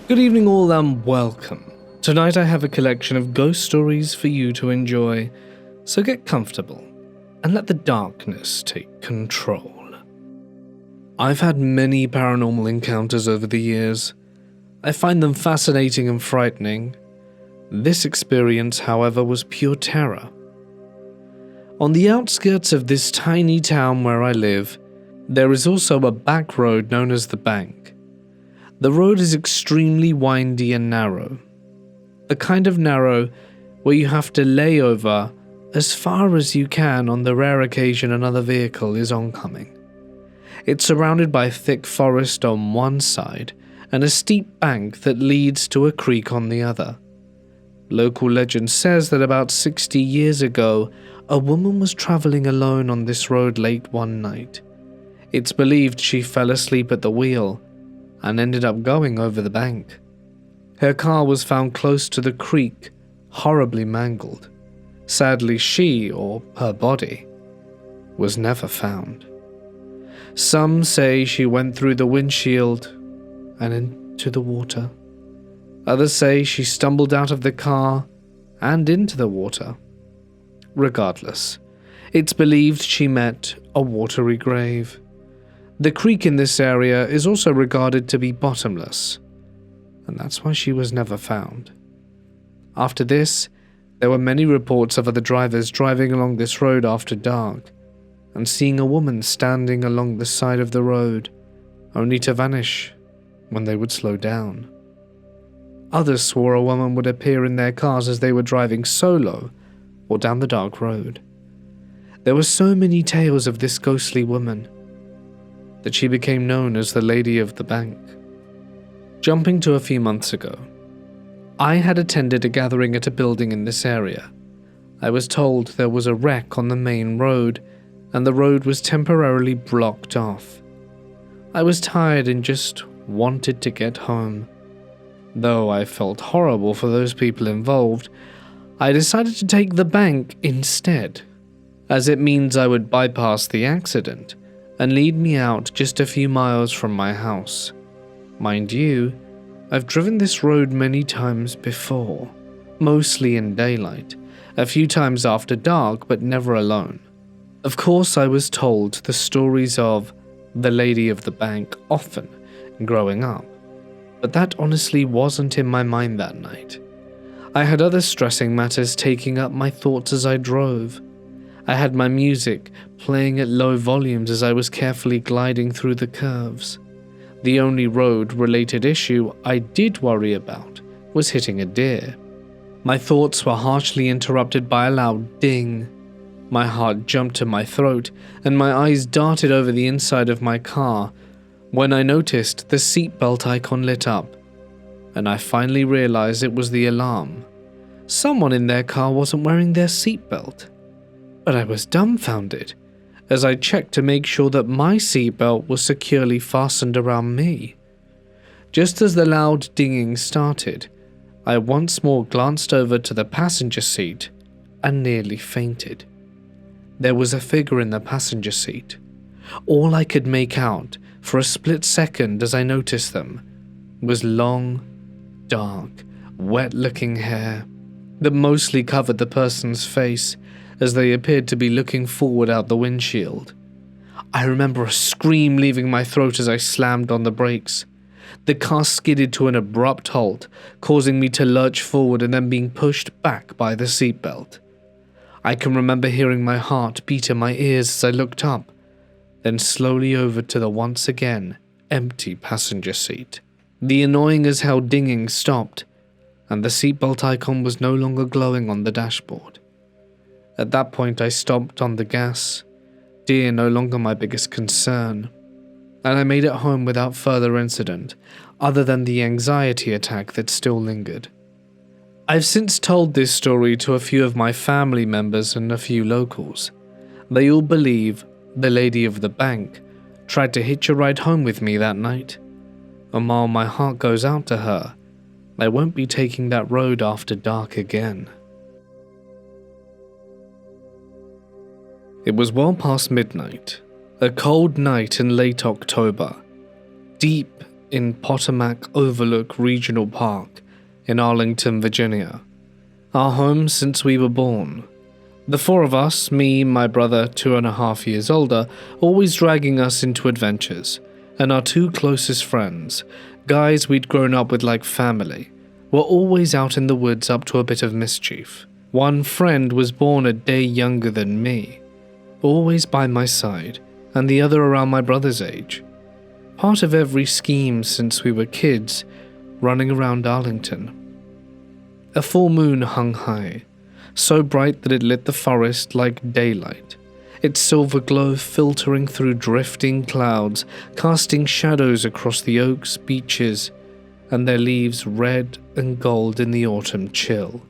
Good evening all and welcome. Tonight I have a collection of ghost stories for you to enjoy, so get comfortable and let the darkness take control. I've had many paranormal encounters over the years. I find them fascinating and frightening. This experience, however, was pure terror. On the outskirts of this tiny town where I live, there is also a back road known as the Bank. The road is extremely windy and narrow. The kind of narrow where you have to lay over as far as you can on the rare occasion another vehicle is oncoming. It's surrounded by thick forest on one side and a steep bank that leads to a creek on the other. Local legend says that about 60 years ago, a woman was traveling alone on this road late one night. It's believed she fell asleep at the wheel and ended up going over the bank. Her car was found close to the creek, horribly mangled. Sadly, she, or her body, was never found. Some say she went through the windshield and into the water. Others say she stumbled out of the car and into the water. Regardless, it's believed she met a watery grave. The creek in this area is also regarded to be bottomless, and that's why she was never found. After this, there were many reports of other drivers driving along this road after dark and seeing a woman standing along the side of the road, only to vanish when they would slow down. Others swore a woman would appear in their cars as they were driving solo or down the dark road. There were so many tales of this ghostly woman that she became known as the Lady of the Bank. Jumping to a few months ago, I had attended a gathering at a building in this area. I was told there was a wreck on the main road and the road was temporarily blocked off. I was tired and just wanted to get home. Though I felt horrible for those people involved, I decided to take the bank instead, as it means I would bypass the accident and lead me out just a few miles from my house. Mind you, I've driven this road many times before, mostly in daylight, a few times after dark, but never alone. Of course, I was told the stories of the Lady of the Bank often growing up, but that honestly wasn't in my mind that night. I had other stressing matters taking up my thoughts as I drove. I had my music playing at low volumes as I was carefully gliding through the curves. The only road-related issue I did worry about was hitting a deer. My thoughts were harshly interrupted by a loud ding. My heart jumped to my throat and my eyes darted over the inside of my car when I noticed the seatbelt icon lit up, and I finally realized it was the alarm. Someone in their car wasn't wearing their seatbelt. But I was dumbfounded as I checked to make sure that my seatbelt was securely fastened around me. Just as the loud dinging started, I once more glanced over to the passenger seat and nearly fainted. There was a figure in the passenger seat. All I could make out for a split second as I noticed them was long, dark, wet-looking hair that mostly covered the person's face as they appeared to be looking forward out the windshield. I remember a scream leaving my throat as I slammed on the brakes. The car skidded to an abrupt halt, causing me to lurch forward and then being pushed back by the seatbelt. I can remember hearing my heart beat in my ears as I looked up, then slowly over to the once again empty passenger seat. The annoying as hell dinging stopped, and the seatbelt icon was no longer glowing on the dashboard. At that point I stomped on the gas, deer no longer my biggest concern, and I made it home without further incident, other than the anxiety attack that still lingered. I've since told this story to a few of my family members and a few locals. They all believe the Lady of the Bank tried to hitch a ride home with me that night, and while my heart goes out to her, I won't be taking that road after dark again. It was well past midnight, a cold night in late October. Deep in Potomac Overlook Regional Park in Arlington, Virginia, our home since we were born. The four of us, me, my brother, 2.5 years older, always dragging us into adventures, and our two closest friends, guys we'd grown up with like family, were always out in the woods up to a bit of mischief. One friend was born a day younger than me, always by my side, and the other around my brother's age. Part of every scheme since we were kids, running around Arlington. A full moon hung high, so bright that it lit the forest like daylight, its silver glow filtering through drifting clouds, casting shadows across the oaks, beeches, and their leaves red and gold in the autumn chill.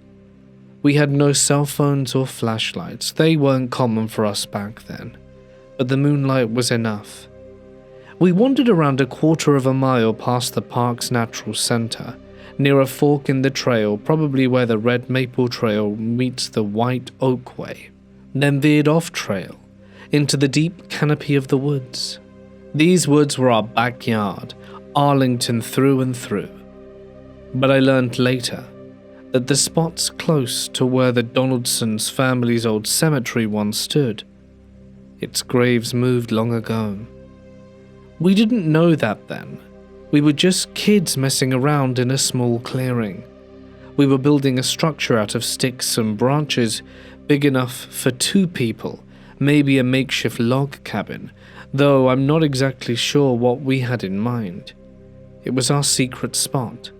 We had no cell phones or flashlights. They weren't common for us back then, but the moonlight was enough. We wandered around 1/4 mile past the park's natural center, near a fork in the trail, probably where the red maple trail meets the white oak way, then veered off trail into the deep canopy of the woods. These woods were our backyard, Arlington through and through. But I learned later that the spots close to where the Donaldson's family's old cemetery once stood, its graves moved long ago. We didn't know that then. We were just kids messing around in a small clearing. We were building a structure out of sticks and branches big enough for 2 people, maybe a makeshift log cabin, though I'm not exactly sure what we had in mind. It was our secret spot,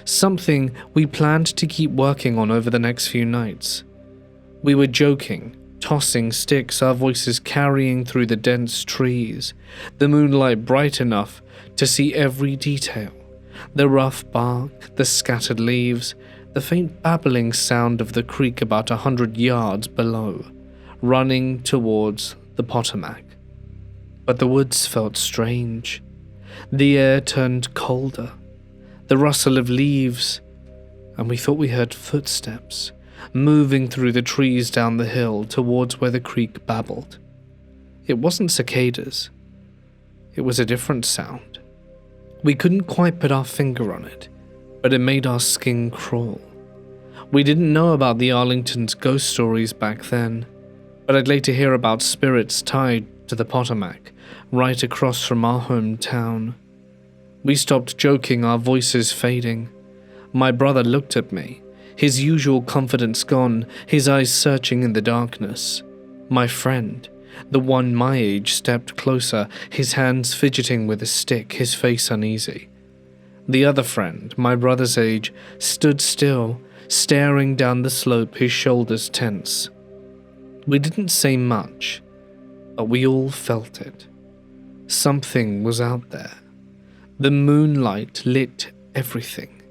something we planned to keep working on over the next few nights. We were joking, tossing sticks, our voices carrying through the dense trees, the moonlight bright enough to see every detail, the rough bark, the scattered leaves, the faint babbling sound of the creek about 100 yards below, running towards the Potomac. But the woods felt strange. The air turned colder, the rustle of leaves, and we thought we heard footsteps moving through the trees down the hill towards where the creek babbled. It wasn't cicadas. It was a different sound. We couldn't quite put our finger on it, but it made our skin crawl. We didn't know about the Arlington's ghost stories back then, but I'd later hear about spirits tied to the Potomac, right across from our hometown. We stopped joking, our voices fading. My brother looked at me, his usual confidence gone, his eyes searching in the darkness. My friend, the one my age, stepped closer, his hands fidgeting with a stick, his face uneasy. The other friend, my brother's age, stood still, staring down the slope, his shoulders tense. We didn't say much, but we all felt it. Something was out there. The moonlight lit everything,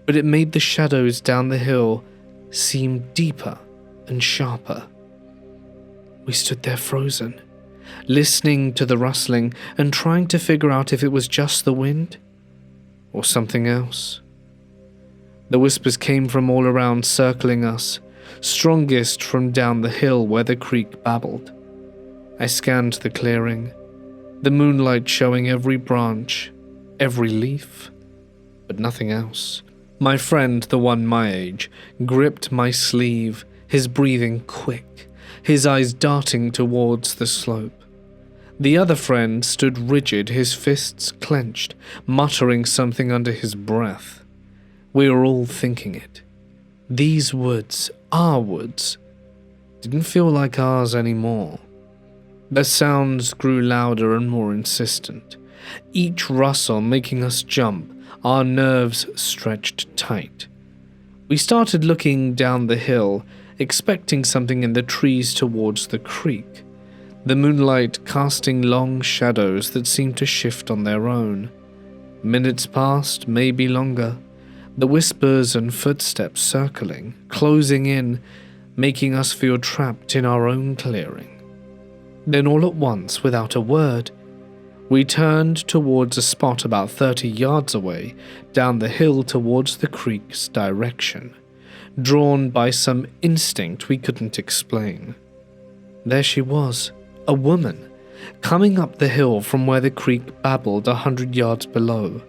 but it made the shadows down the hill seem deeper and sharper. We stood there frozen, listening to the rustling and trying to figure out if it was just the wind or something else. The whispers came from all around, circling us, strongest from down the hill where the creek babbled. I scanned the clearing, the moonlight showing every branch, every leaf, but nothing else. My friend, the one my age, gripped my sleeve, his breathing quick, his eyes darting towards the slope. The other friend stood rigid, his fists clenched, muttering something under his breath. We were all thinking it. These woods, our woods, didn't feel like ours anymore. The sounds grew louder and more insistent, each rustle making us jump, our nerves stretched tight. We started looking down the hill, expecting something in the trees towards the creek, the moonlight casting long shadows that seemed to shift on their own. Minutes passed, maybe longer, the whispers and footsteps circling, closing in, making us feel trapped in our own clearing. Then all at once, without a word, we turned towards a spot about 30 yards away, down the hill towards the creek's direction, drawn by some instinct we couldn't explain. There she was, a woman, coming up the hill from where the creek babbled 100 yards below,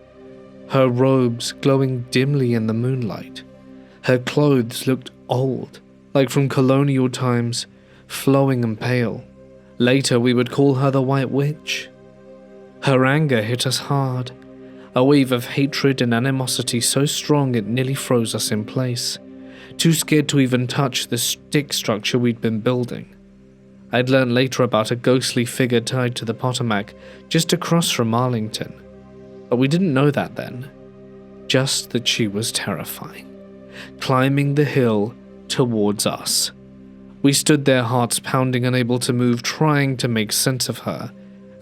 her robes glowing dimly in the moonlight. Her clothes looked old, like from colonial times, flowing and pale. Later we would call her the White Witch. Her anger hit us hard, a wave of hatred and animosity so strong it nearly froze us in place, too scared to even touch the stick structure we'd been building. I'd learned later about a ghostly figure tied to the Potomac just across from Arlington, but we didn't know that then, just that she was terrifying, climbing the hill towards us. We stood there, hearts pounding, unable to move, trying to make sense of her,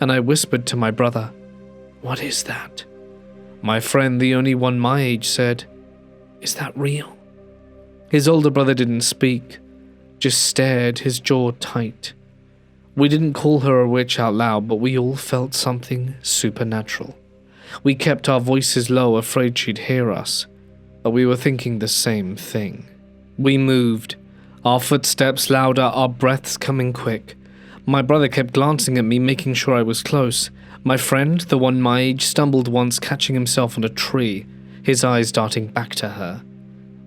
and I whispered to my brother, "What is that?" My friend, the only one my age, said, "Is that real?" His older brother didn't speak, just stared, his jaw tight. We didn't call her a witch out loud, but we all felt something supernatural. We kept our voices low, afraid she'd hear us, but we were thinking the same thing. We moved, our footsteps louder, our breaths coming quick. My brother kept glancing at me, making sure I was close. My friend, the one my age, stumbled once, catching himself on a tree, his eyes darting back to her.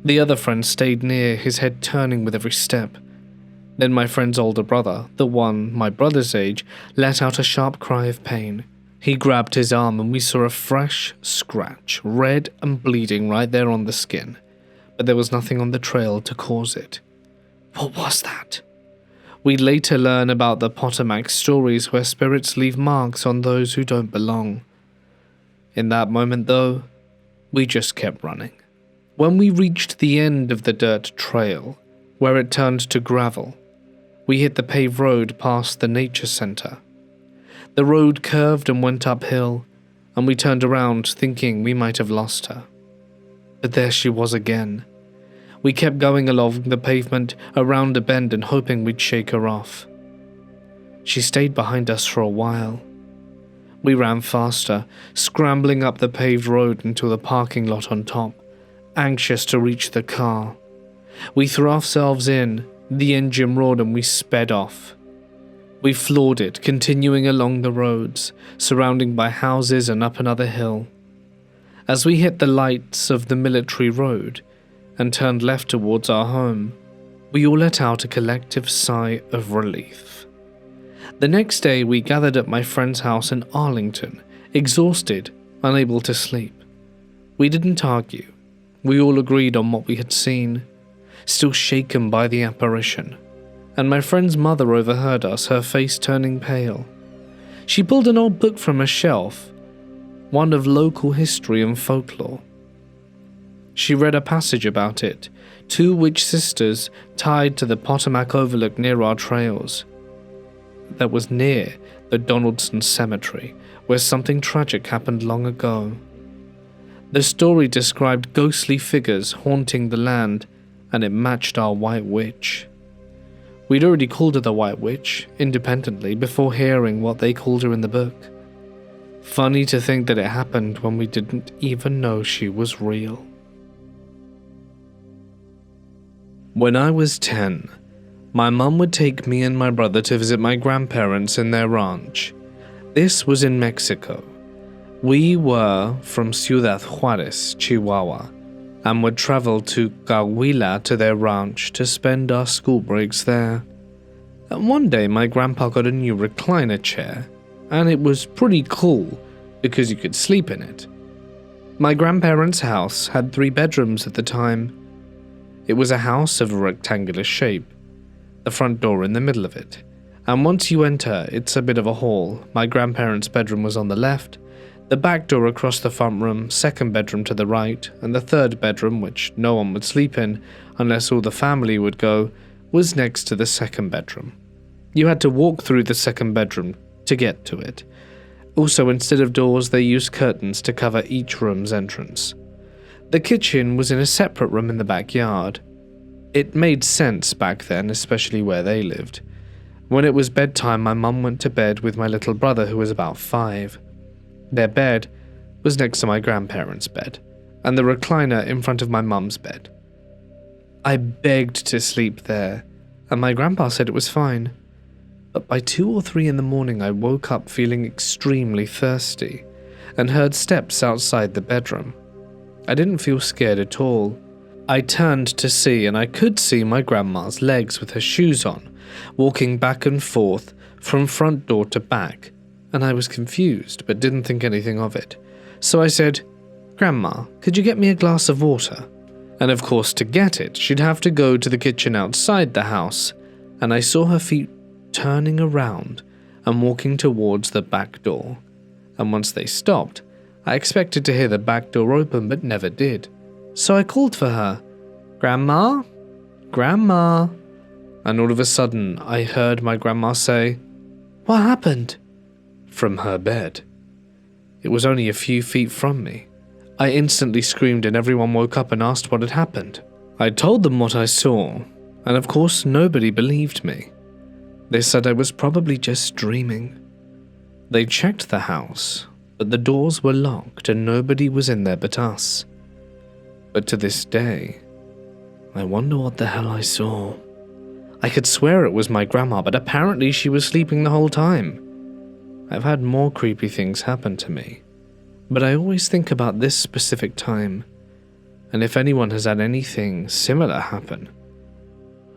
The other friend stayed near, his head turning with every step. Then my friend's older brother, the one my brother's age, let out a sharp cry of pain. He grabbed his arm and we saw a fresh scratch, red and bleeding right there on the skin, but there was nothing on the trail to cause it. What was that? We'd later learn about the Potomac stories where spirits leave marks on those who don't belong. In that moment, though, we just kept running. When we reached the end of the dirt trail, where it turned to gravel, we hit the paved road past the nature center. The road curved and went uphill, and we turned around thinking we might have lost her. But there she was again. We kept going along the pavement, around a bend, and hoping we'd shake her off. She stayed behind us for a while. We ran faster, scrambling up the paved road into the parking lot on top, anxious to reach the car. We threw ourselves in, the engine roared, and we sped off. We floored it, continuing along the roads, surrounded by houses and up another hill. As we hit the lights of the military road and turned left towards our home, we all let out a collective sigh of relief. The next day we gathered at my friend's house in Arlington, exhausted, unable to sleep. We didn't argue. We all agreed on what we had seen, still shaken by the apparition, and my friend's mother overheard us, her face turning pale. She pulled an old book from a shelf, one of local history and folklore. She read a passage about it, 2 witch sisters tied to the Potomac overlook near our trails. That was near the Donaldson Cemetery, where something tragic happened long ago. The story described ghostly figures haunting the land, and it matched our White Witch. We'd already called her the White Witch, independently, before hearing what they called her in the book. Funny to think that it happened when we didn't even know she was real. When I was 10, my mum would take me and my brother to visit my grandparents in their ranch. This was in Mexico. We were from Ciudad Juarez, Chihuahua, and would travel to Coahuila to their ranch to spend our school breaks there. And one day my grandpa got a new recliner chair, and it was pretty cool because you could sleep in it. My grandparents' house had 3 bedrooms at the time. It was a house of a rectangular shape, the front door in the middle of it, and once you enter, it's a bit of a hall. My grandparents' bedroom was on the left, the back door across the front room, 2nd bedroom to the right, and the 3rd bedroom, which no one would sleep in unless all the family would go, was next to the 2nd bedroom. You had to walk through the 2nd bedroom to get to it. Also, instead of doors, they used curtains to cover each room's entrance. The kitchen was in a separate room in the backyard. It made sense back then, especially where they lived. When it was bedtime, my mum went to bed with my little brother, who was about 5. Their bed was next to my grandparents' bed, and the recliner in front of my mum's bed. I begged to sleep there, and my grandpa said it was fine. But by 2 or 3 in the morning, I woke up feeling extremely thirsty. and heard steps outside the bedroom. I didn't feel scared at all. I turned to see, and I could see my grandma's legs with her shoes on, walking back and forth from front door to back, and I was confused but didn't think anything of it. So I said, "Grandma, could you get me a glass of water?" And of course, to get it, she'd have to go to the kitchen outside the house, and I saw her feet turning around and walking towards the back door. And once they stopped, I expected to hear the back door open but never did. So I called for her, "Grandma? Grandma?" And all of a sudden, I heard my grandma say, "What happened?" from her bed. It was only a few feet from me. I instantly screamed and everyone woke up and asked what had happened. I told them what I saw, and of course nobody believed me. They said I was probably just dreaming. They checked the house, but the doors were locked and nobody was in there but us. But to this day, I wonder what the hell I saw. I could swear it was my grandma, but apparently she was sleeping the whole time. I've had more creepy things happen to me, but I always think about this specific time, and if anyone has had anything similar happen,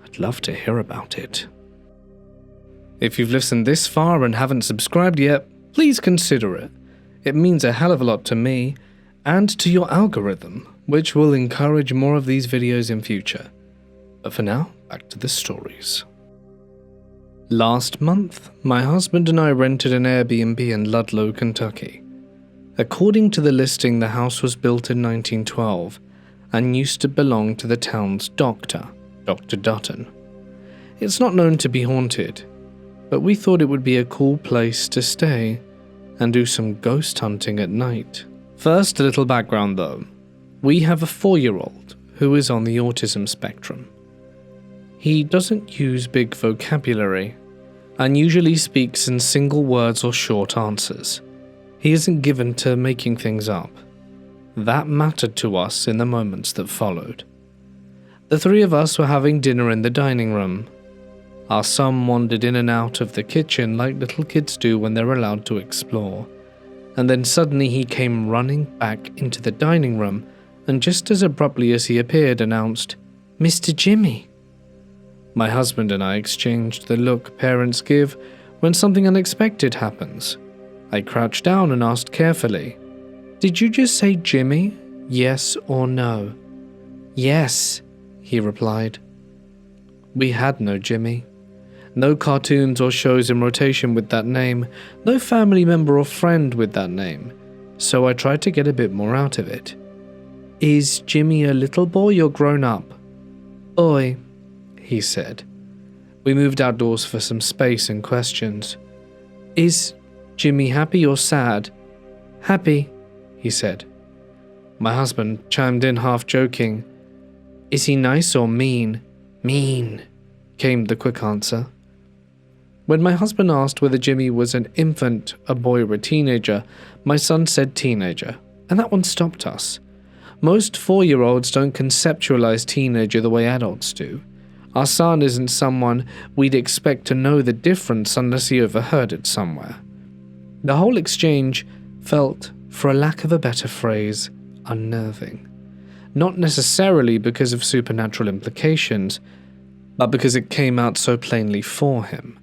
I'd love to hear about it. If you've listened this far and haven't subscribed yet, please consider it. It means a hell of a lot to me and to your algorithm, which will encourage more of these videos in future. But for now, back to the stories. Last month, my husband and I rented an Airbnb in Ludlow, Kentucky. According to the listing, the house was built in 1912 and used to belong to the town's doctor, Dr. Dutton. It's not known to be haunted, but we thought it would be a cool place to stay and do some ghost hunting at night. First, a little background though. We have a 4-year-old who is on the autism spectrum. He doesn't use big vocabulary and usually speaks in single words or short answers. He isn't given to making things up. That mattered to us in the moments that followed. The 3 of us were having dinner in the dining room. Our son wandered in and out of the kitchen like little kids do when they're allowed to explore, and then suddenly he came running back into the dining room and just as abruptly as he appeared announced, "Mr. Jimmy." My husband and I exchanged the look parents give when something unexpected happens. I crouched down and asked carefully, "Did you just say Jimmy? Yes or no?" "Yes," he replied. We had no Jimmy. No cartoons or shows in rotation with that name, no family member or friend with that name, so I tried to get a bit more out of it. "Is Jimmy a little boy or grown up?" "Boy," he said. We moved outdoors for some space and questions. "Is Jimmy happy or sad?" "Happy," he said. My husband chimed in half joking. "Is he nice or mean?" "Mean," came the quick answer. When my husband asked whether Jimmy was an infant, a boy or a teenager, my son said teenager, and that one stopped us. Most 4-year-olds don't conceptualize teenager the way adults do. Our son isn't someone we'd expect to know the difference unless he overheard it somewhere. The whole exchange felt, for a lack of a better phrase, unnerving. Not necessarily because of supernatural implications, but because it came out so plainly for him.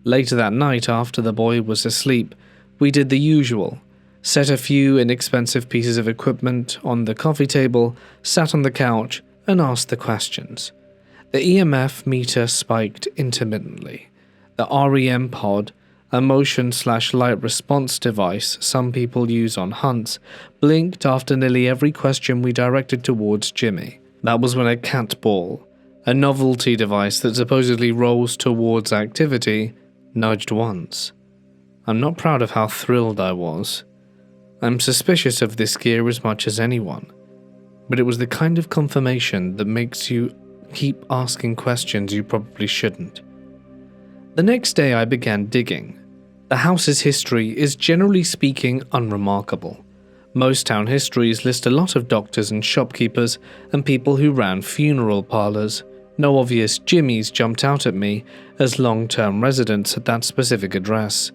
Later that night, after the boy was asleep, we did the usual. Set a few inexpensive pieces of equipment on the coffee table, sat on the couch, and asked the questions. The EMF meter spiked intermittently. The REM pod, a motion/light response device some people use on hunts, blinked after nearly every question we directed towards Jimmy. That was when a cat ball, a novelty device that supposedly rolls towards activity, nudged once. I'm not proud of how thrilled I was. I'm suspicious of this gear as much as anyone, but it was the kind of confirmation that makes you keep asking questions you probably shouldn't. The next day I began digging. The house's history is generally speaking unremarkable. Most town histories list a lot of doctors and shopkeepers and people who ran funeral parlors. No obvious Jimmies jumped out at me as long-term residents at that specific address.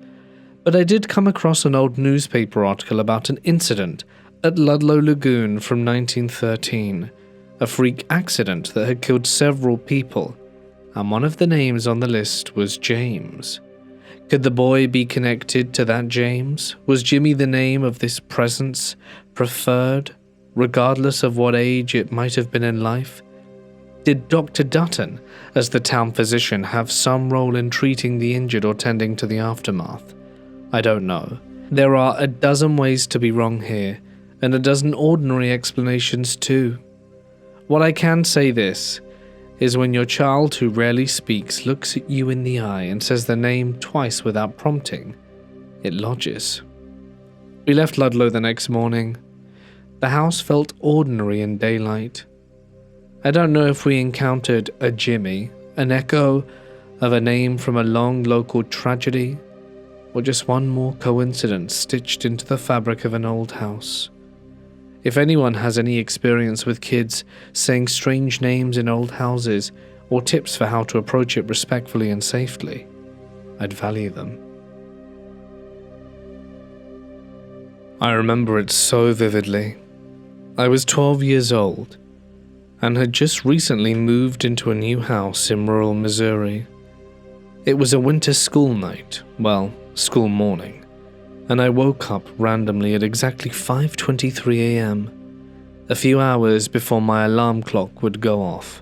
but I did come across an old newspaper article about an incident at Ludlow Lagoon from 1913, a freak accident that had killed several people, and one of the names on the list was James. Could the boy be connected to that James? Was Jimmy the name of this presence preferred, regardless of what age it might have been in life? Did Dr. Dutton, as the town physician, have some role in treating the injured or tending to the aftermath? I don't know. There are a dozen ways to be wrong here, and a dozen ordinary explanations too. What I can say this is when your child who rarely speaks looks at you in the eye and says their name twice without prompting, it lodges. We left Ludlow the next morning. The house felt ordinary in daylight. I don't know if we encountered a Jimmy, an echo of a name from a long local tragedy, or just one more coincidence stitched into the fabric of an old house. If anyone has any experience with kids saying strange names in old houses, or tips for how to approach it respectfully and safely, I'd value them. I remember it so vividly. I was 12 years old, and had just recently moved into a new house in rural Missouri. It was a winter school night, school morning, and I woke up randomly at exactly 5:23 a.m., a few hours before my alarm clock would go off,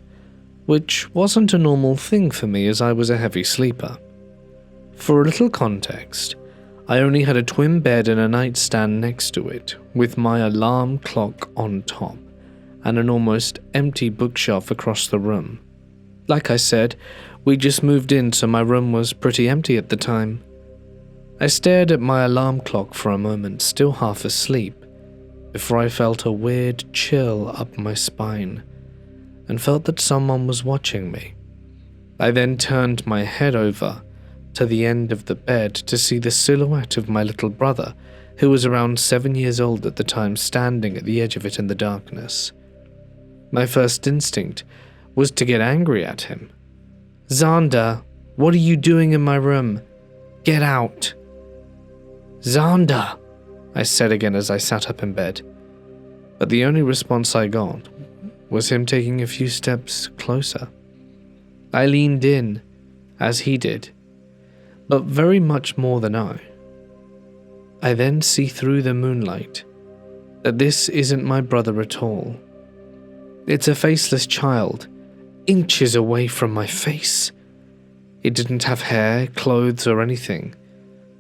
which wasn't a normal thing for me as I was a heavy sleeper. For a little context, I only had a twin bed and a nightstand next to it, with my alarm clock on top, and an almost empty bookshelf across the room. Like I said, we just moved in, so my room was pretty empty at the time. I stared at my alarm clock for a moment, still half asleep, before I felt a weird chill up my spine, and felt that someone was watching me. I then turned my head over to the end of the bed to see the silhouette of my little brother, who was around 7 years old at the time, standing at the edge of it in the darkness. My first instinct was to get angry at him. "Xander, what are you doing in my room? Get out!" "Xander," I said again as I sat up in bed, but the only response I got was him taking a few steps closer. I leaned in, as he did, but very much more than I. I then see through the moonlight that this isn't my brother at all. It's a faceless child, inches away from my face. It didn't have hair, clothes, or anything,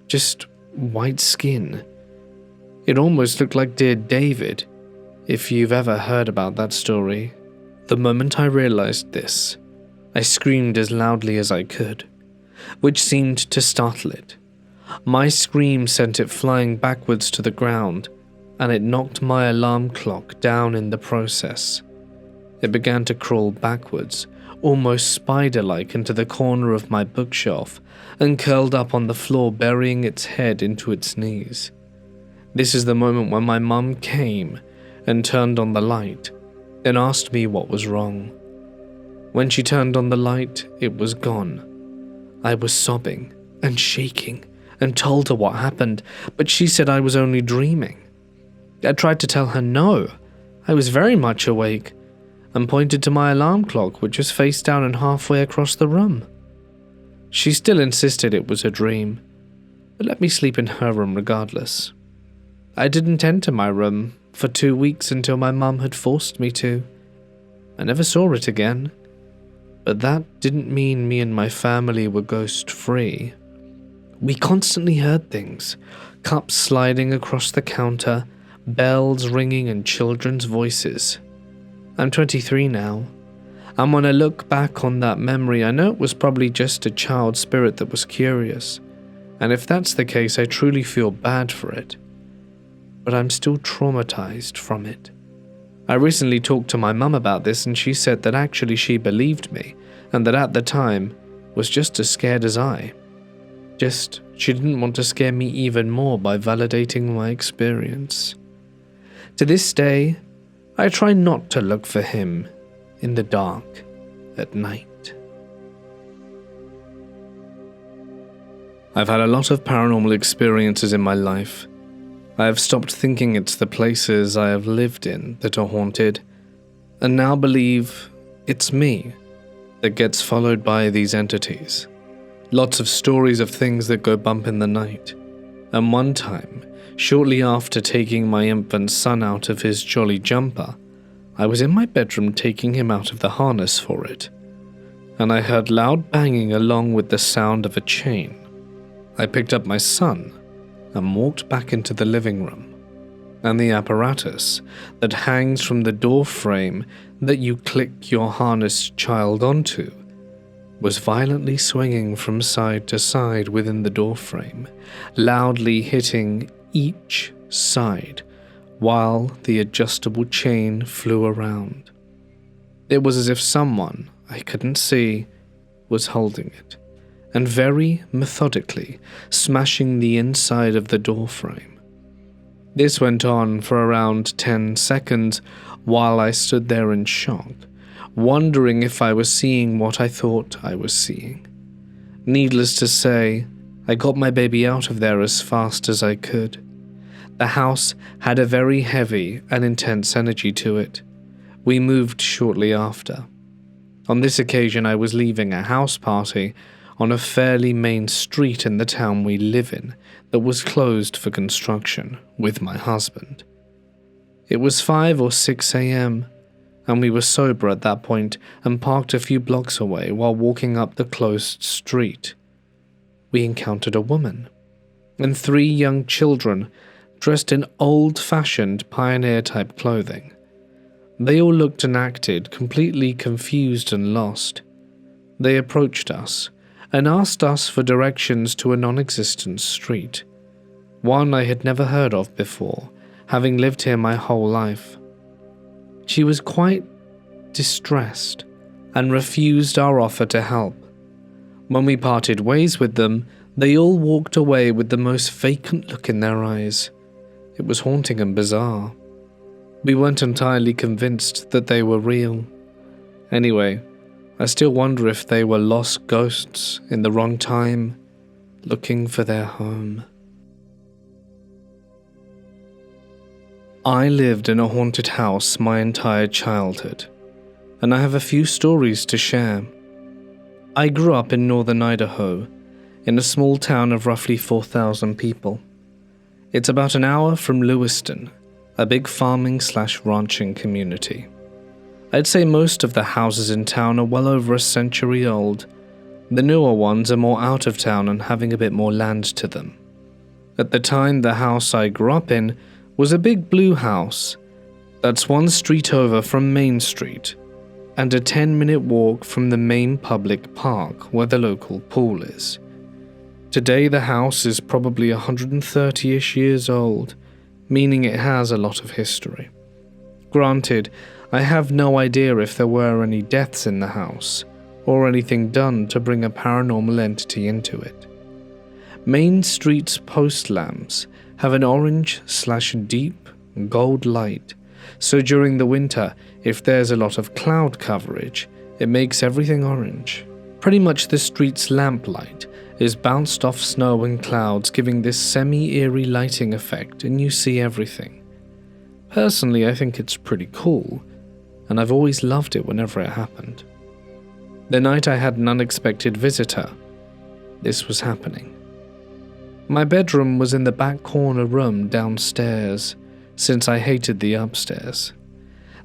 just white skin. It almost looked like dear David, if you've ever heard about that story. The moment I realized this, I screamed as loudly as I could, which seemed to startle it. My scream sent it flying backwards to the ground, and it knocked my alarm clock down in the process. It began to crawl backwards, almost spider-like, into the corner of my bookshelf, and curled up on the floor, burying its head into its knees. This is the moment when my mum came and turned on the light, and asked me what was wrong. When she turned on the light, it was gone. I was sobbing and shaking and told her what happened, but she said I was only dreaming. I tried to tell her no, I was very much awake, and pointed to my alarm clock, which was face down and halfway across the room. She still insisted it was a dream, but let me sleep in her room regardless. I didn't enter my room for 2 weeks until my mum had forced me to. I never saw it again, but that didn't mean me and my family were ghost-free. We constantly heard things, cups sliding across the counter, bells ringing, and children's voices. I'm 23 now, and when I look back on that memory, I know it was probably just a child spirit that was curious, and if that's the case, I truly feel bad for it. But I'm still traumatized from it. I recently talked to my mum about this, and she said that actually she believed me, and that at the time was just as scared as I. Just she didn't want to scare me even more by validating my experience. To this day, I try not to look for him in the dark at night. I've had a lot of paranormal experiences in my life. I have stopped thinking it's the places I have lived in that are haunted, and now believe it's me that gets followed by these entities. Lots of stories of things that go bump in the night. And one time, shortly after taking my infant son out of his jolly jumper, I was in my bedroom taking him out of the harness for it, and I heard loud banging along with the sound of a chain. I picked up my son and walked back into the living room, and the apparatus that hangs from the door frame that you click your harnessed child onto was violently swinging from side to side within the doorframe, loudly hitting each side while the adjustable chain flew around. It was as if someone I couldn't see was holding it, and very methodically smashing the inside of the doorframe. This went on for around 10 seconds while I stood there in shock, wondering if I was seeing what I thought I was seeing. Needless to say, I got my baby out of there as fast as I could. The house had a very heavy and intense energy to it. We moved shortly after. On this occasion, I was leaving a house party on a fairly main street in the town we live in that was closed for construction with my husband. It was 5 or 6 a.m., and we were sober at that point and parked a few blocks away while walking up the closed street. We encountered a woman and 3 young children dressed in old-fashioned pioneer-type clothing. They all looked and acted completely confused and lost. They approached us and asked us for directions to a non-existent street, one I had never heard of before, having lived here my whole life. She was quite distressed and refused our offer to help. When we parted ways with them, they all walked away with the most vacant look in their eyes. It was haunting and bizarre. We weren't entirely convinced that they were real. Anyway, I still wonder if they were lost ghosts in the wrong time, looking for their home. I lived in a haunted house my entire childhood, and I have a few stories to share. I grew up in northern Idaho, in a small town of roughly 4,000 people. It's about an hour from Lewiston, a big farming/ranching community. I'd say most of the houses in town are well over a century old. The newer ones are more out of town and having a bit more land to them. At the time, the house I grew up in was a big blue house that's 1 street over from Main Street and a 10-minute walk from the main public park where the local pool is. Today the house is probably 130-ish years old, meaning it has a lot of history. Granted, I have no idea if there were any deaths in the house or anything done to bring a paranormal entity into it. Main Street's post lamps have an orange/deep gold light, so during the winter, if there's a lot of cloud coverage, it makes everything orange. Pretty much the street's lamplight is bounced off snow and clouds, giving this semi-eerie lighting effect, and you see everything. Personally, I think it's pretty cool, and I've always loved it whenever it happened. The night I had an unexpected visitor, this was happening. My bedroom was in the back corner room downstairs, since I hated the upstairs.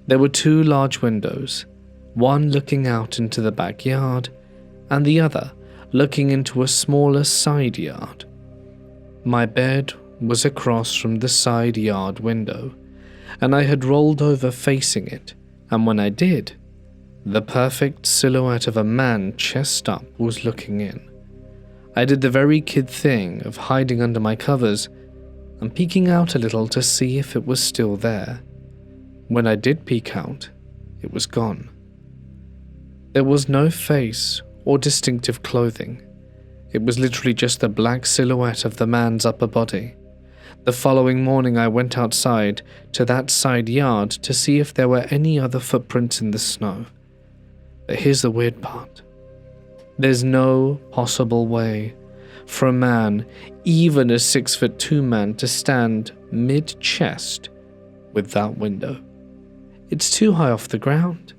There were 2 large windows, one looking out into the backyard, and the other looking into a smaller side yard. My bed was across from the side yard window, and I had rolled over facing it, and when I did, the perfect silhouette of a man chest up was looking in. I did the very kid thing of hiding under my covers and peeking out a little to see if it was still there. When I did peek out, it was gone. There was no face or distinctive clothing. It was literally just the black silhouette of the man's upper body. The following morning I went outside to that side yard to see if there were any other footprints in the snow. But here's the weird part. There's no possible way for a man, even a 6'2" man, to stand mid-chest with that window. It's too high off the ground.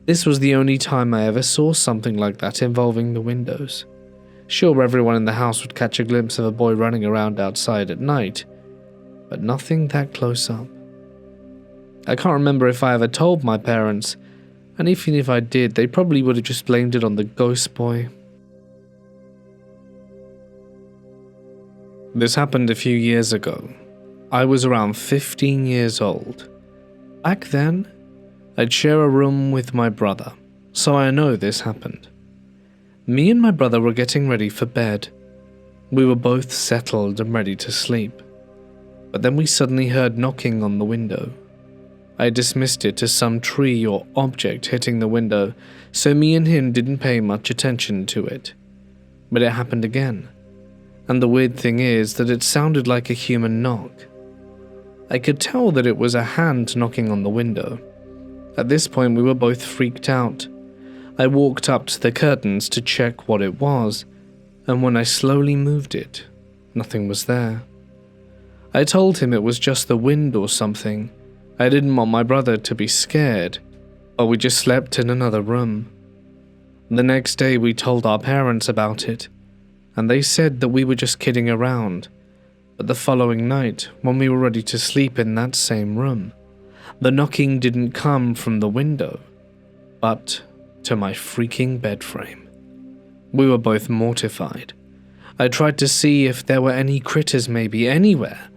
This was the only time I ever saw something like that involving the windows. Sure, everyone in the house would catch a glimpse of a boy running around outside at night, but nothing that close up. I can't remember if I ever told my parents, and even if I did, they probably would have just blamed it on the ghost boy. This happened a few years ago. I was around 15 years old. Back then, I'd share a room with my brother, so I know this happened. Me and my brother were getting ready for bed. We were both settled and ready to sleep, but then we suddenly heard knocking on the window. I dismissed it as some tree or object hitting the window, so me and him didn't pay much attention to it. But it happened again, and the weird thing is that it sounded like a human knock. I could tell that it was a hand knocking on the window. At this point, we were both freaked out. I walked up to the curtains to check what it was, and when I slowly moved it, nothing was there. I told him it was just the wind or something. I didn't want my brother to be scared, but we just slept in another room. The next day we told our parents about it, and they said that we were just kidding around. But the following night, when we were ready to sleep in that same room, the knocking didn't come from the window, but to my freaking bed frame. We were both mortified. I tried to see if there were any critters maybe anywhere,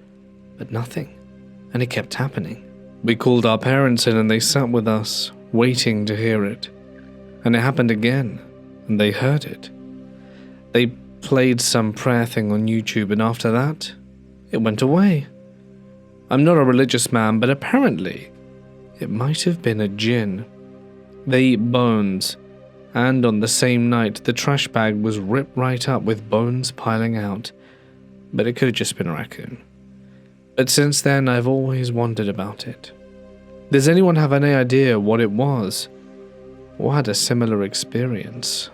but nothing, and it kept happening. We called our parents in and they sat with us, waiting to hear it. And it happened again, and they heard it. They played some prayer thing on YouTube, and after that, it went away. I'm not a religious man, but apparently, it might have been a jinn. They eat bones, and on the same night, the trash bag was ripped right up with bones piling out. But it could have just been a raccoon. But since then, I've always wondered about it. Does anyone have any idea what it was, or had a similar experience?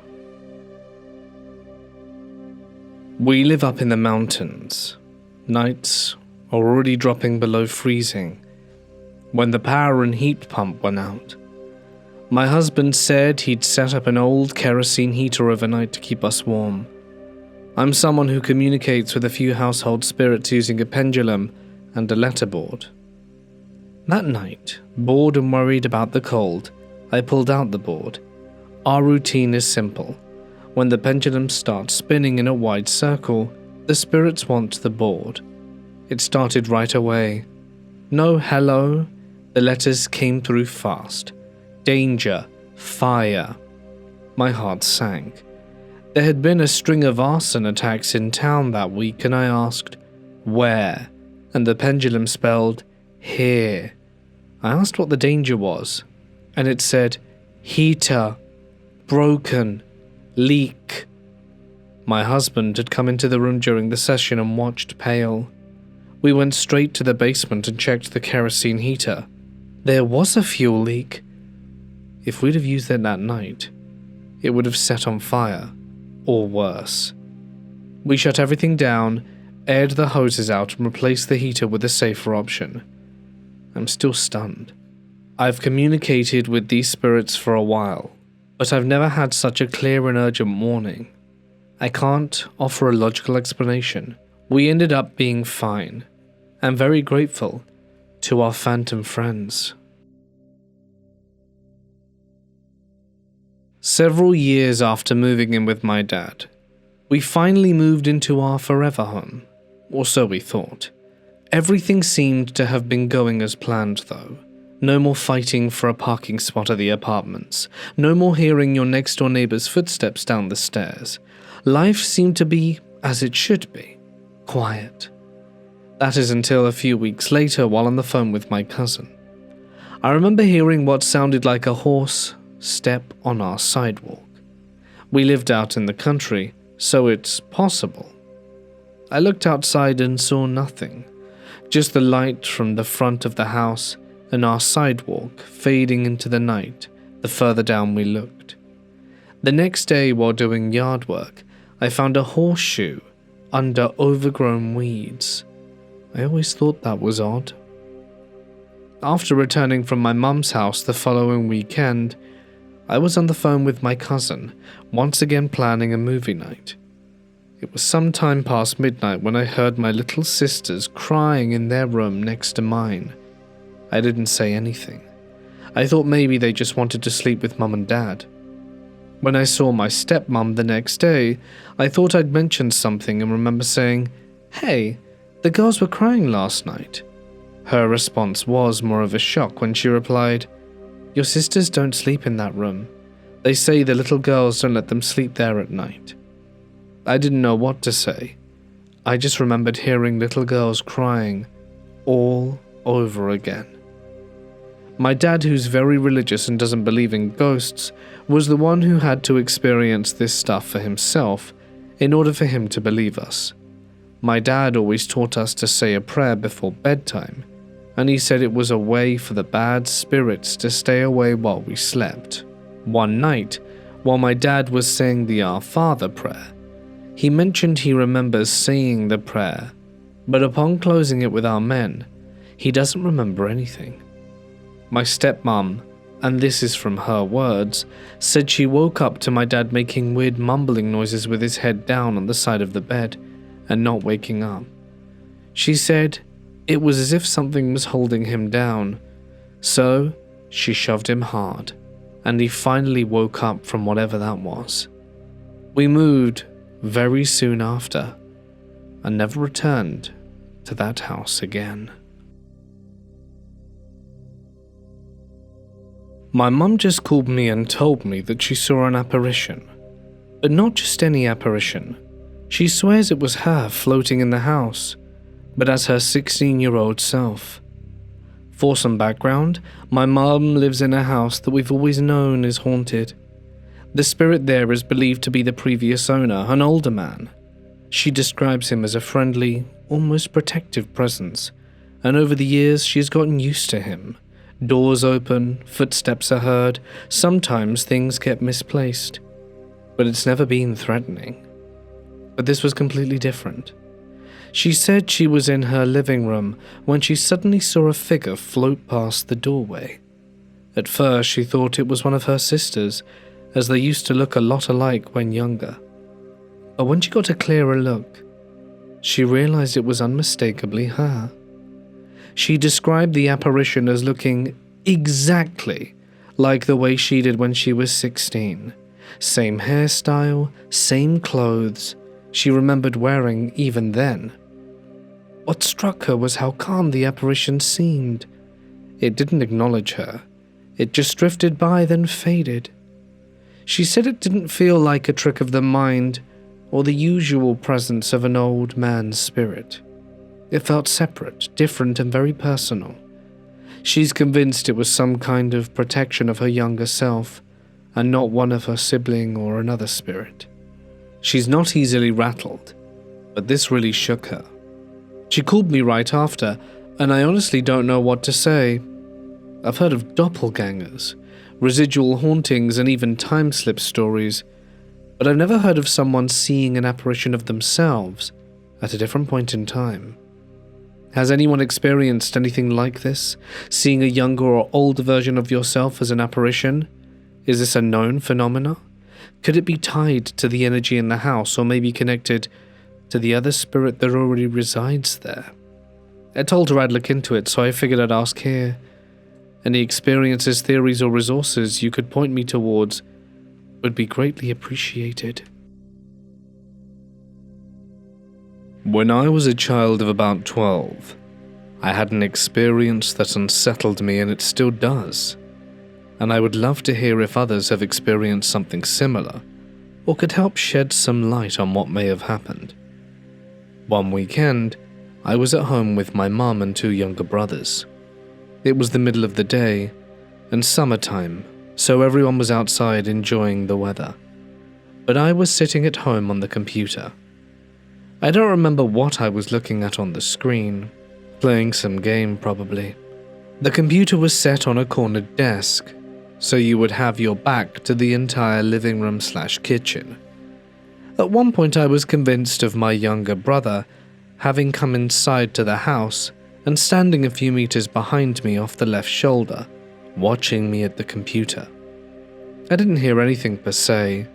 We live up in the mountains. Nights are already dropping below freezing when the power and heat pump went out. My husband said he'd set up an old kerosene heater overnight to keep us warm. I'm someone who communicates with a few household spirits using a pendulum and a letterboard. That night, bored and worried about the cold, I pulled out the board. Our routine is simple. When the pendulum starts spinning in a wide circle, the spirits want the board. It started right away. No hello, the letters came through fast. Danger, fire. My heart sank. There had been a string of arson attacks in town that week, and I asked, where? And the pendulum spelled, here. I asked what the danger was, and it said, heater, broken, leak. My husband had come into the room during the session and watched pale. We went straight to the basement and checked the kerosene heater. There was a fuel leak. If we'd have used it that night, it would have set on fire, or worse. We shut everything down, aired the hoses out, and replaced the heater with a safer option. I'm still stunned. I've communicated with these spirits for a while, but I've never had such a clear and urgent warning. I can't offer a logical explanation. We ended up being fine. I'm very grateful to our phantom friends. Several years after moving in with my dad, we finally moved into our forever home, or so we thought. Everything seemed to have been going as planned though. No more fighting for a parking spot at the apartments. No more hearing your next door neighbor's footsteps down the stairs. Life seemed to be as it should be. Quiet. That is until a few weeks later while on the phone with my cousin. I remember hearing what sounded like a horse step on our sidewalk. We lived out in the country, so it's possible. I looked outside and saw nothing. Just the light from the front of the house and our sidewalk fading into the night the further down we looked. The next day while doing yard work, I found a horseshoe under overgrown weeds. I always thought that was odd. After returning from my mum's house the following weekend, I was on the phone with my cousin, once again planning a movie night. It was some time past midnight when I heard my little sisters crying in their room next to mine. I didn't say anything. I thought maybe they just wanted to sleep with Mum and Dad. When I saw my stepmom the next day, I thought I'd mentioned something and remember saying, "Hey, the girls were crying last night." Her response was more of a shock when she replied, "Your sisters don't sleep in that room. They say the little girls don't let them sleep there at night." I didn't know what to say. I just remembered hearing little girls crying all over again. My dad, who's very religious and doesn't believe in ghosts, was the one who had to experience this stuff for himself in order for him to believe us. My dad always taught us to say a prayer before bedtime, and he said it was a way for the bad spirits to stay away while we slept. One night, while my dad was saying the Our Father prayer, he mentioned he remembers saying the prayer, but upon closing it with Amen, he doesn't remember anything. My stepmom, and this is from her words, said she woke up to my dad making weird mumbling noises with his head down on the side of the bed and not waking up. She said it was as if something was holding him down, so she shoved him hard, and he finally woke up from whatever that was. We moved very soon after and never returned to that house again. My mum just called me and told me that she saw an apparition, but not just any apparition. She swears it was her floating in the house, but as her 16-year-old self. For some background, my mum lives in a house that we've always known is haunted. The spirit there is believed to be the previous owner, an older man. She describes him as a friendly, almost protective presence, and over the years she's gotten used to him. Doors open, footsteps are heard, sometimes things get misplaced, but it's never been threatening. But this was completely different. She said she was in her living room when she suddenly saw a figure float past the doorway. At first she thought it was one of her sisters, as they used to look a lot alike when younger. But when she got a clearer look, she realized it was unmistakably her. She described the apparition as looking exactly like the way she did when she was 16. Same hairstyle, same clothes she remembered wearing even then. What struck her was how calm the apparition seemed. It didn't acknowledge her. It just drifted by, then faded. She said it didn't feel like a trick of the mind or the usual presence of an old man's spirit. It felt separate, different, and very personal. She's convinced it was some kind of protection of her younger self, and not one of her sibling or another spirit. She's not easily rattled, but this really shook her. She called me right after, and I honestly don't know what to say. I've heard of doppelgangers, residual hauntings, and even time-slip stories, but I've never heard of someone seeing an apparition of themselves at a different point in time. Has anyone experienced anything like this? Seeing a younger or older version of yourself as an apparition? Is this a known phenomena? Could it be tied to the energy in the house, or maybe connected to the other spirit that already resides there? I told her I'd look into it, so I figured I'd ask here. Any experiences, theories, or resources you could point me towards would be greatly appreciated. When I was a child of about 12, I had an experience that unsettled me, and it still does. And I would love to hear if others have experienced something similar, or could help shed some light on what may have happened. One weekend, I was at home with my mum and 2 younger brothers. It was the middle of the day, and summertime, so everyone was outside enjoying the weather. But I was sitting at home on the computer. I don't remember what I was looking at on the screen, playing some game probably. The computer was set on a cornered desk, so you would have your back to the entire living room/kitchen. At one point I was convinced of my younger brother having come inside to the house and standing a few meters behind me off the left shoulder, watching me at the computer. I didn't hear anything per se.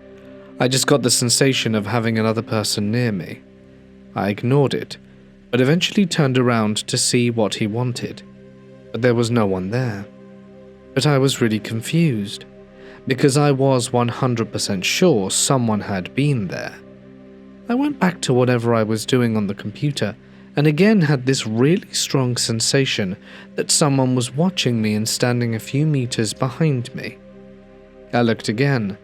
I just got the sensation of having another person near me. I ignored it, but eventually turned around to see what he wanted. But there was no one there. But I was really confused, because I was 100% sure someone had been there. I went back to whatever I was doing on the computer, and again had this really strong sensation that someone was watching me and standing a few meters behind me. I looked again,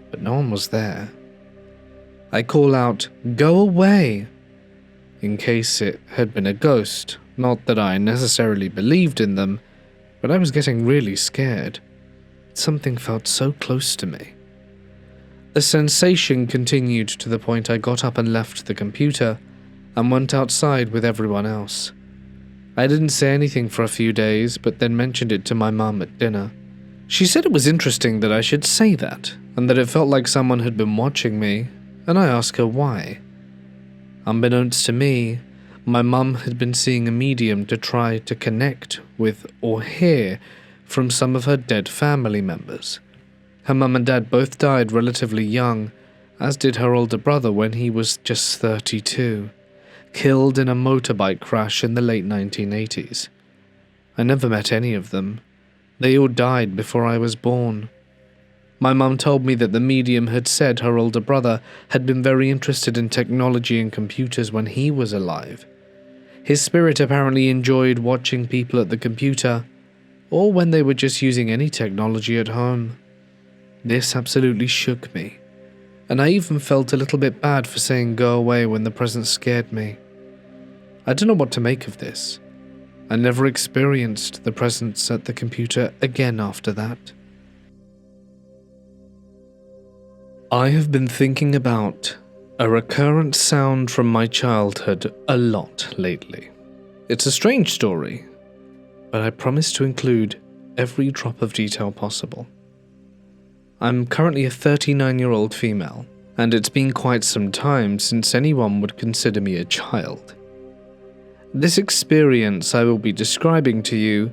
but no one was there. I call out, "Go away!" in case it had been a ghost. Not that I necessarily believed in them, but I was getting really scared. Something felt so close to me. The sensation continued to the point I got up and left the computer and went outside with everyone else. I didn't say anything for a few days, but then mentioned it to my mum at dinner. She said it was interesting that I should say that, and that it felt like someone had been watching me, and I asked her why. Unbeknownst to me, my mum had been seeing a medium to try to connect with or hear from some of her dead family members. Her mum and dad both died relatively young, as did her older brother when he was just 32, killed in a motorbike crash in the late 1980s. I never met any of them. They all died before I was born. My mum told me that the medium had said her older brother had been very interested in technology and computers when he was alive. His spirit apparently enjoyed watching people at the computer, or when they were just using any technology at home. This absolutely shook me, and I even felt a little bit bad for saying go away when the presence scared me. I don't know what to make of this. I never experienced the presence at the computer again after that. I have been thinking about a recurrent sound from my childhood a lot lately. It's a strange story, but I promise to include every drop of detail possible. I'm currently a 39-year-old female, and it's been quite some time since anyone would consider me a child. This experience I will be describing to you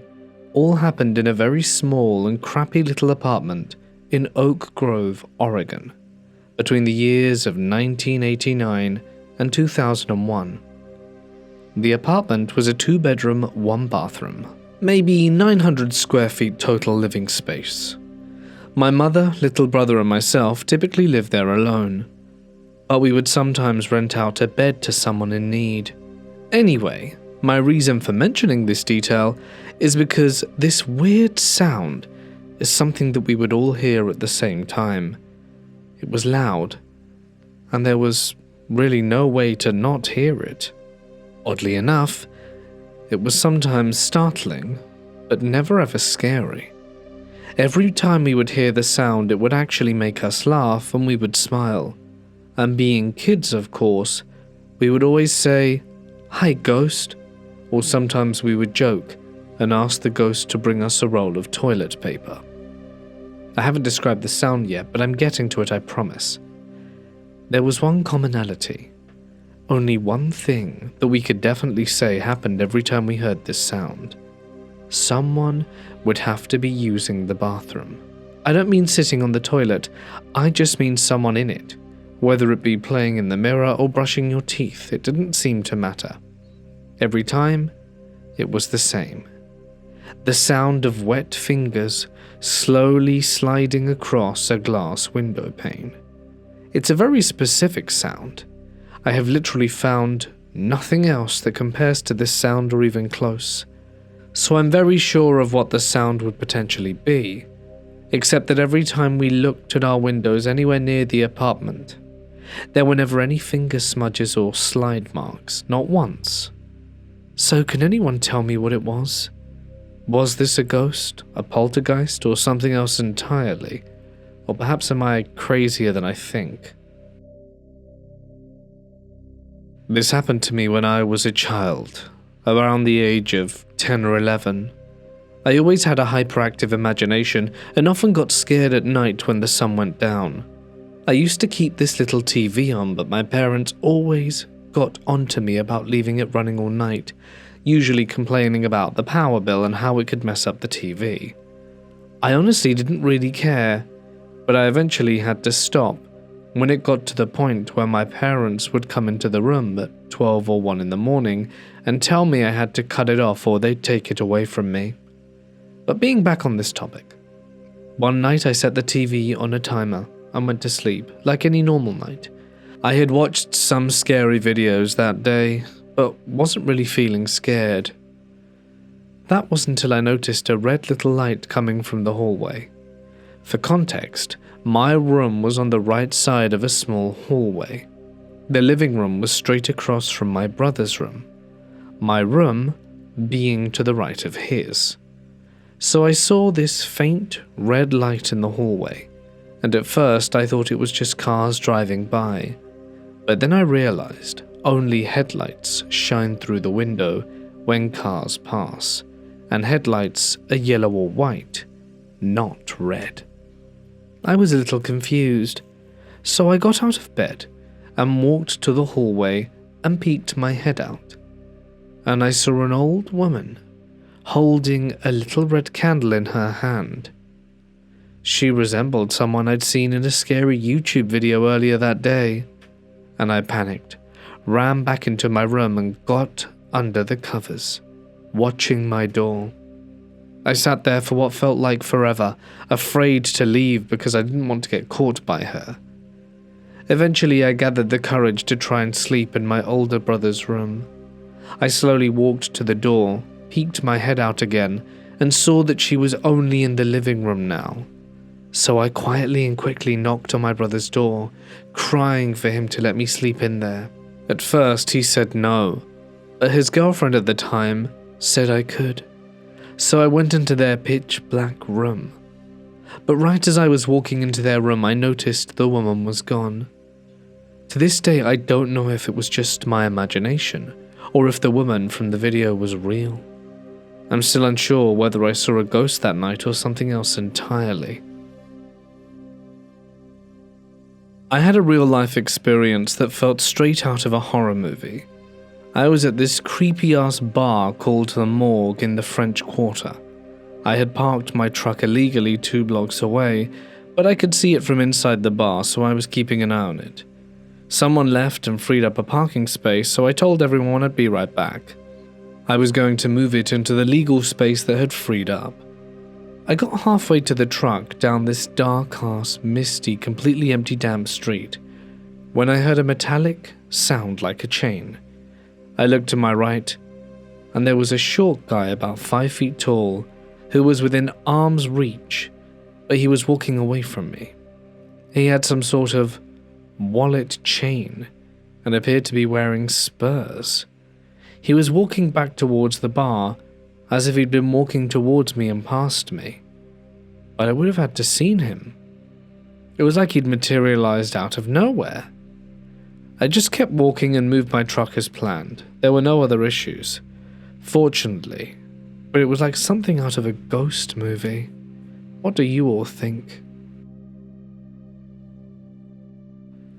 all happened in a very small and crappy little apartment in Oak Grove, Oregon, between the years of 1989 and 2001. The apartment was a 2-bedroom, 1-bathroom, maybe 900 square feet total living space. My mother, little brother and myself typically lived there alone, but we would sometimes rent out a bed to someone in need. Anyway, my reason for mentioning this detail is because this weird sound is something that we would all hear at the same time. It was loud, and there was really no way to not hear it. Oddly enough, it was sometimes startling, but never ever scary. Every time we would hear the sound, it would actually make us laugh and we would smile. And being kids, of course, we would always say, "Hi, ghost," or sometimes we would joke and ask the ghost to bring us a roll of toilet paper. I haven't described the sound yet, but I'm getting to it, I promise. There was one commonality. Only one thing that we could definitely say happened every time we heard this sound. Someone would have to be using the bathroom. I don't mean sitting on the toilet, I just mean someone in it. Whether it be playing in the mirror or brushing your teeth, it didn't seem to matter. Every time, it was the same. The sound of wet fingers slowly sliding across a glass window pane. It's a very specific sound. I have literally found nothing else that compares to this sound or even close. So I'm very sure of what the sound would potentially be, except that every time we looked at our windows anywhere near the apartment, there were never any finger smudges or slide marks, not once. So can anyone tell me what it was? Was this a ghost, a poltergeist, or something else entirely? Or perhaps am I crazier than I think? This happened to me when I was a child, around the age of 10 or 11. I always had a hyperactive imagination and often got scared at night when the sun went down. I used to keep this little TV on, but my parents always got onto me about leaving it running all night, usually complaining about the power bill and how it could mess up the TV. I honestly didn't really care, but I eventually had to stop when it got to the point where my parents would come into the room at 12 or 1 in the morning and tell me I had to cut it off or they'd take it away from me. But being back on this topic, one night I set the TV on a timer and went to sleep like any normal night. I had watched some scary videos that day, but wasn't really feeling scared. That was until I noticed a red little light coming from the hallway. For context, my room was on the right side of a small hallway. The living room was straight across from my brother's room, my room being to the right of his. So I saw this faint red light in the hallway, and at first I thought it was just cars driving by. But then I realized only headlights shine through the window when cars pass, and headlights are yellow or white, not red. I was a little confused, so I got out of bed and walked to the hallway and peeked my head out, and I saw an old woman holding a little red candle in her hand. She resembled someone I'd seen in a scary YouTube video earlier that day, and I panicked, ran back into my room and got under the covers, watching my door. I sat there for what felt like forever, afraid to leave because I didn't want to get caught by her. Eventually I gathered the courage to try and sleep in my older brother's room. I slowly walked to the door, peeked my head out again, and saw that she was only in the living room now. So I quietly and quickly knocked on my brother's door, crying for him to let me sleep in there. At first he said no, but his girlfriend at the time said I could. So I went into their pitch black room. But right as I was walking into their room, I noticed the woman was gone. To this day, I don't know if it was just my imagination, or if the woman from the video was real. I'm still unsure whether I saw a ghost that night or something else entirely. I had a real-life experience that felt straight out of a horror movie. I was at this creepy-ass bar called the Morgue in the French Quarter. I had parked my truck illegally 2 blocks away, but I could see it from inside the bar, so I was keeping an eye on it. Someone left and freed up a parking space, so I told everyone I'd be right back. I was going to move it into the legal space that had freed up. I got halfway to the truck down this dark-ass, misty, completely empty damp street, when I heard a metallic sound like a chain. I looked to my right, and there was a short guy about 5 feet tall who was within arm's reach, but he was walking away from me. He had some sort of wallet chain and appeared to be wearing spurs. He was walking back towards the bar as if he'd been walking towards me and past me, but I would have had to seen him. It was like he'd materialized out of nowhere. I just kept walking and moved my truck as planned. There were no other issues, fortunately, but it was like something out of a ghost movie. What do you all think?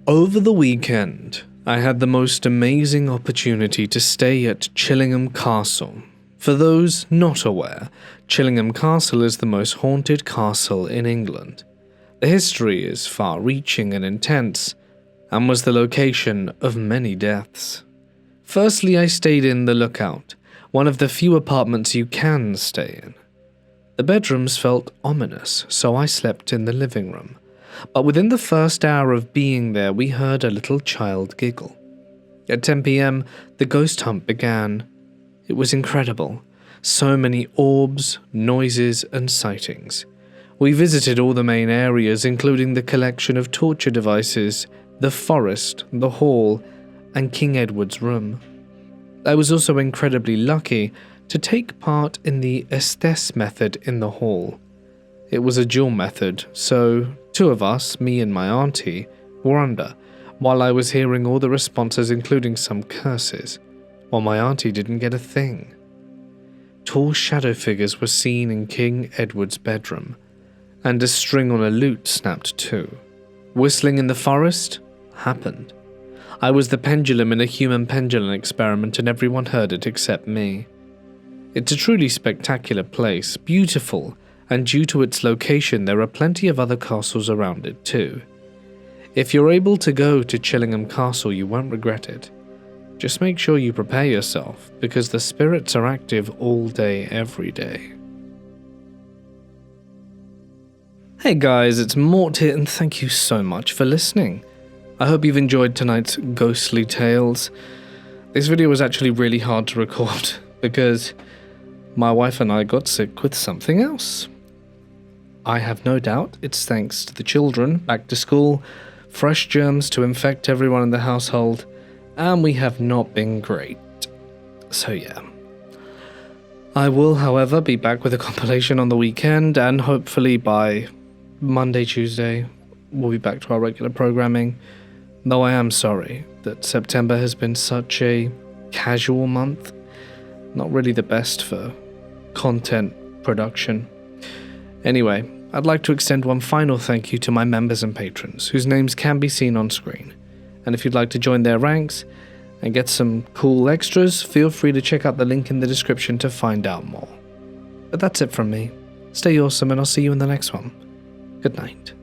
Over the weekend, I had the most amazing opportunity to stay at Chillingham Castle. For those not aware, Chillingham Castle is the most haunted castle in England. The history is far-reaching and intense, and was the location of many deaths. Firstly, I stayed in the Lookout, one of the few apartments you can stay in. The bedrooms felt ominous, so I slept in the living room. But within the first hour of being there, we heard a little child giggle. At 10 p.m., the ghost hunt began. It was incredible. So many orbs, noises, and sightings. We visited all the main areas, including the collection of torture devices, the forest, the hall, and King Edward's room. I was also incredibly lucky to take part in the Estes method in the hall. It was a dual method, so 2 of us, me and my auntie, were under, while I was hearing all the responses including some curses, while my auntie didn't get a thing. Tall shadow figures were seen in King Edward's bedroom, and a string on a lute snapped too. Whistling in the forest happened. I was the pendulum in a human pendulum experiment and everyone heard it except me. It's a truly spectacular place, beautiful, and due to its location there are plenty of other castles around it too. If you're able to go to Chillingham Castle you won't regret it. Just make sure you prepare yourself because the spirits are active all day every day. Hey guys, it's Mort here and thank you so much for listening. I hope you've enjoyed tonight's ghostly tales. This video was actually really hard to record because my wife and I got sick with something else. I have no doubt it's thanks to the children, back to school, fresh germs to infect everyone in the household, and we have not been great. So yeah. I will, however, be back with a compilation on the weekend, and hopefully by Monday, Tuesday, we'll be back to our regular programming. Though I am sorry that September has been such a casual month. Not really the best for content production. Anyway, I'd like to extend one final thank you to my members and patrons, whose names can be seen on screen. And if you'd like to join their ranks and get some cool extras, feel free to check out the link in the description to find out more. But that's it from me. Stay awesome and I'll see you in the next one. Good night.